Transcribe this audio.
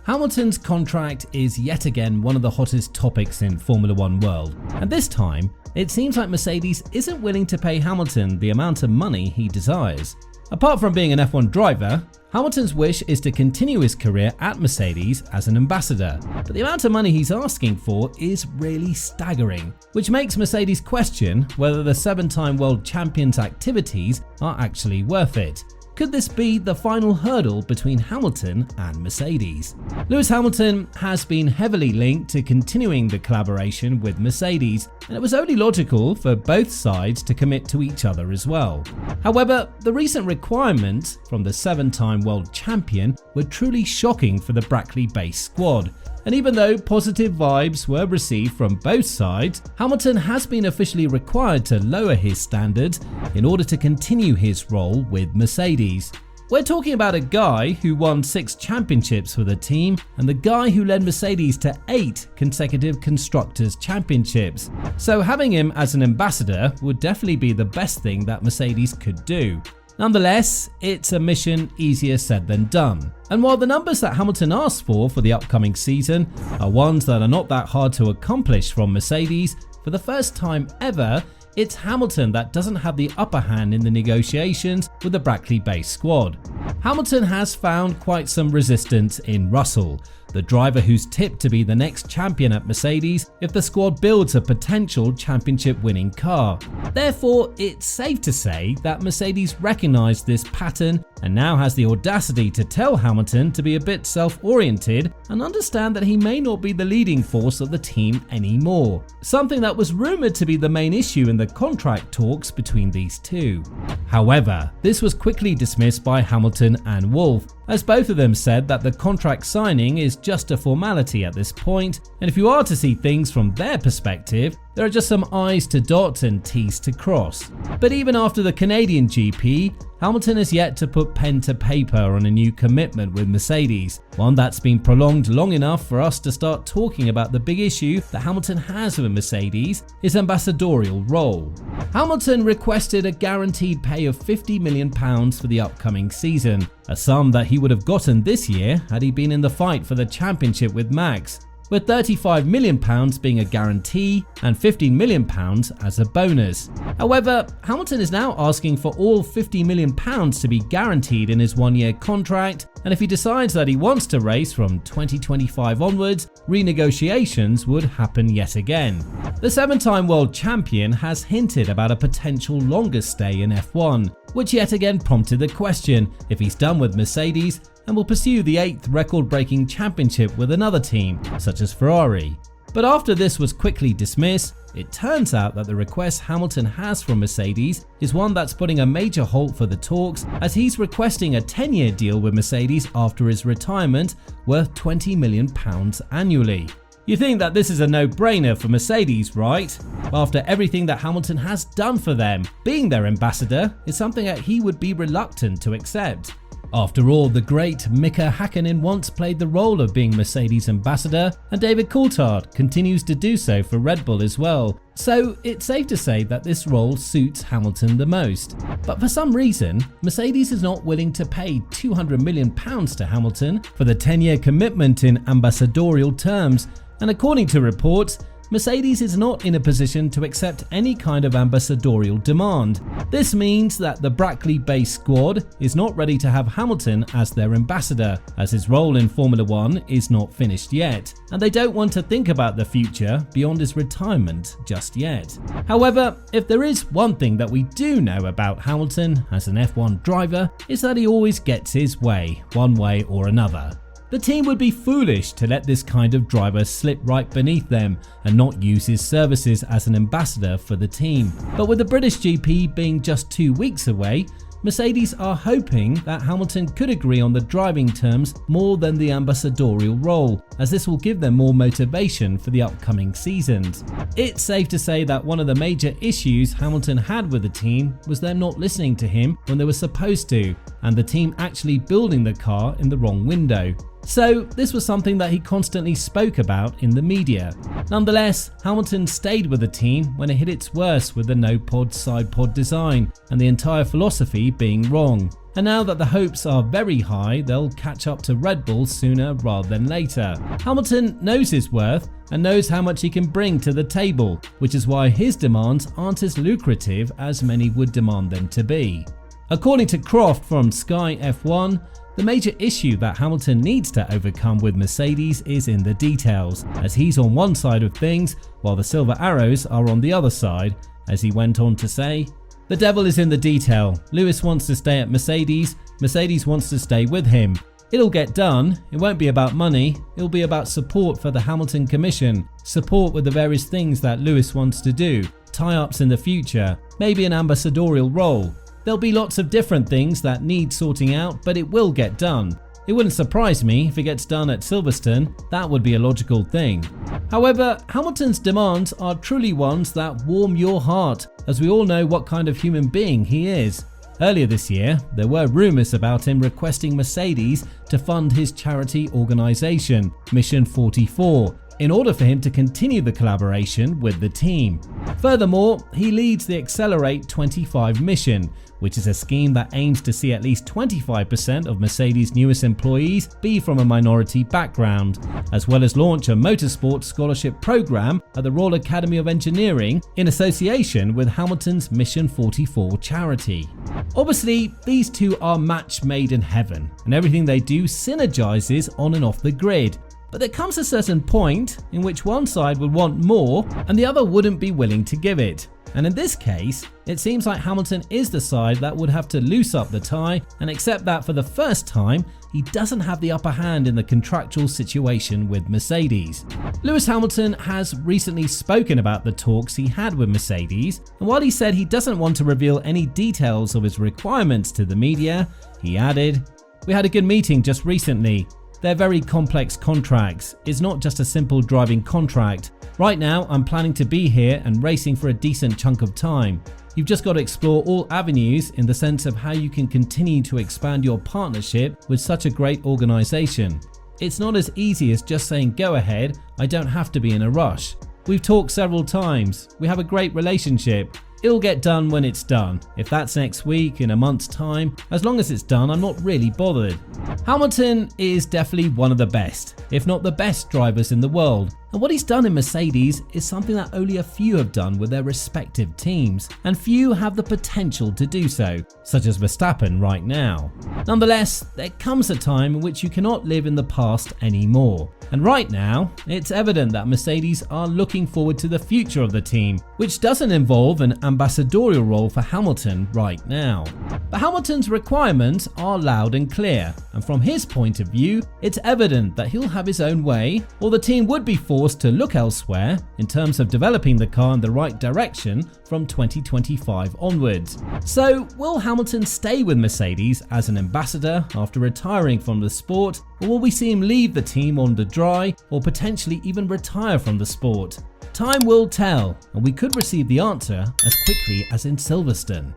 Hamilton's contract is yet again one of the hottest topics in Formula One world, and this time it seems like Mercedes isn't willing to pay Hamilton the amount of money he desires. Apart from being an F1 driver, Hamilton's wish is to continue his career at Mercedes as an ambassador, but the amount of money he's asking for is really staggering, which makes Mercedes question whether the 7-time world champion's activities are actually worth it. Could this be the final hurdle between Hamilton and Mercedes? Lewis Hamilton has been heavily linked to continuing the collaboration with Mercedes, and it was only logical for both sides to commit to each other as well. However, the recent requirements from the 7-time world champion were truly shocking for the Brackley-based squad. And even though positive vibes were received from both sides, Hamilton has been officially required to lower his standards in order to continue his role with Mercedes. We're talking about a guy who won 6 championships for the team and the guy who led Mercedes to 8 consecutive Constructors' Championships. So having him as an ambassador would definitely be the best thing that Mercedes could do. Nonetheless, it's a mission easier said than done. And while the numbers that Hamilton asked for the upcoming season are ones that are not that hard to accomplish from Mercedes, for the first time ever, it's Hamilton that doesn't have the upper hand in the negotiations with the Brackley-based squad. Hamilton has found quite some resistance in Russell, the driver who's tipped to be the next champion at Mercedes if the squad builds a potential championship-winning car. Therefore, it's safe to say that Mercedes recognised this pattern and now has the audacity to tell Hamilton to be a bit self-oriented and understand that he may not be the leading force of the team anymore, something that was rumoured to be the main issue in the contract talks between these two. However, this was quickly dismissed by Hamilton and Wolff, as both of them said that the contract signing is just a formality at this point, and if you are to see things from their perspective, there are just some I's to dot and T's to cross. But even after the Canadian GP, Hamilton has yet to put pen to paper on a new commitment with Mercedes, one that's been prolonged long enough for us to start talking about the big issue that Hamilton has with Mercedes, his ambassadorial role. Hamilton requested a guaranteed pay of £50 million for the upcoming season, a sum that he would have gotten this year had he been in the fight for the championship with Max, with £35 million being a guarantee and £15 million as a bonus. However, Hamilton is now asking for all £50 million to be guaranteed in his 1-year contract, and if he decides that he wants to race from 2025 onwards, renegotiations would happen yet again. The 7-time world champion has hinted about a potential longer stay in F1, which yet again prompted the question if he's done with Mercedes and will pursue the 8th record-breaking championship with another team, such as Ferrari. But after this was quickly dismissed, it turns out that the request Hamilton has from Mercedes is one that's putting a major halt for the talks, as he's requesting a 10-year deal with Mercedes after his retirement worth £20 million annually. You think that this is a no-brainer for Mercedes, right? After everything that Hamilton has done for them, being their ambassador is something that he would be reluctant to accept. After all, the great Mika Hakkinen once played the role of being Mercedes' ambassador, and David Coulthard continues to do so for Red Bull as well. So it's safe to say that this role suits Hamilton the most. But for some reason, Mercedes is not willing to pay £200 million to Hamilton for the 10-year commitment in ambassadorial terms, and according to reports, Mercedes is not in a position to accept any kind of ambassadorial demand. This means that the Brackley-based squad is not ready to have Hamilton as their ambassador, as his role in Formula One is not finished yet, and they don't want to think about the future beyond his retirement just yet. However, if there is one thing that we do know about Hamilton as an F1 driver, is that he always gets his way, one way or another. The team would be foolish to let this kind of driver slip right beneath them and not use his services as an ambassador for the team. But with the British GP being just 2 weeks away, Mercedes are hoping that Hamilton could agree on the driving terms more than the ambassadorial role, as this will give them more motivation for the upcoming seasons. It's safe to say that one of the major issues Hamilton had with the team was them not listening to him when they were supposed to, and the team actually building the car in the wrong window. So this was something that he constantly spoke about in the media. Nonetheless, Hamilton stayed with the team when it hit its worst with the no-pod side pod design and the entire philosophy being wrong. And now that the hopes are very high, they'll catch up to Red Bull sooner rather than later. Hamilton knows his worth and knows how much he can bring to the table, which is why his demands aren't as lucrative as many would demand them to be. According to Croft from Sky F1, the major issue that Hamilton needs to overcome with Mercedes is in the details, as he's on one side of things while the silver arrows are on the other side, as he went on to say, "The devil is in the detail. Lewis wants to stay at Mercedes, Mercedes wants to stay with him. It'll get done, it won't be about money, it'll be about support for the Hamilton Commission, support with the various things that Lewis wants to do, tie-ups in the future, maybe an ambassadorial role. There'll be lots of different things that need sorting out, but it will get done. It wouldn't surprise me if it gets done at Silverstone, that would be a logical thing." However, Hamilton's demands are truly ones that warm your heart, as we all know what kind of human being he is. Earlier this year, there were rumours about him requesting Mercedes to fund his charity organisation, Mission 44, in order for him to continue the collaboration with the team. Furthermore, he leads the Accelerate 25 mission, which is a scheme that aims to see at least 25% of Mercedes' newest employees be from a minority background, as well as launch a motorsport scholarship program at the Royal Academy of Engineering in association with Hamilton's Mission 44 charity. Obviously, these two are match made in heaven, and everything they do synergizes on and off the grid. But there comes a certain point in which one side would want more and the other wouldn't be willing to give it. And in this case, it seems like Hamilton is the side that would have to loose up the tie and accept that for the first time, he doesn't have the upper hand in the contractual situation with Mercedes. Lewis Hamilton has recently spoken about the talks he had with Mercedes, and while he said he doesn't want to reveal any details of his requirements to the media, he added, "We had a good meeting just recently. They're very complex contracts. It's not just a simple driving contract. Right now, I'm planning to be here and racing for a decent chunk of time. You've just got to explore all avenues in the sense of how you can continue to expand your partnership with such a great organisation. It's not as easy as just saying go ahead, I don't have to be in a rush. We've talked several times. We have a great relationship. It'll get done when it's done. If that's next week, in a month's time, as long as it's done, I'm not really bothered." Hamilton is definitely one of the best, if not the best drivers in the world. And what he's done in Mercedes is something that only a few have done with their respective teams, and few have the potential to do so, such as Verstappen right now. Nonetheless, there comes a time in which you cannot live in the past anymore. And right now, it's evident that Mercedes are looking forward to the future of the team, which doesn't involve an ambassadorial role for Hamilton right now. But Hamilton's requirements are loud and clear, and from his point of view, it's evident that he'll have his own way, or the team would be forced to look elsewhere in terms of developing the car in the right direction from 2025 onwards. So, will Hamilton stay with Mercedes as an ambassador after retiring from the sport, or will we see him leave the team on the dry, or potentially even retire from the sport? Time will tell, and we could receive the answer as quickly as in Silverstone.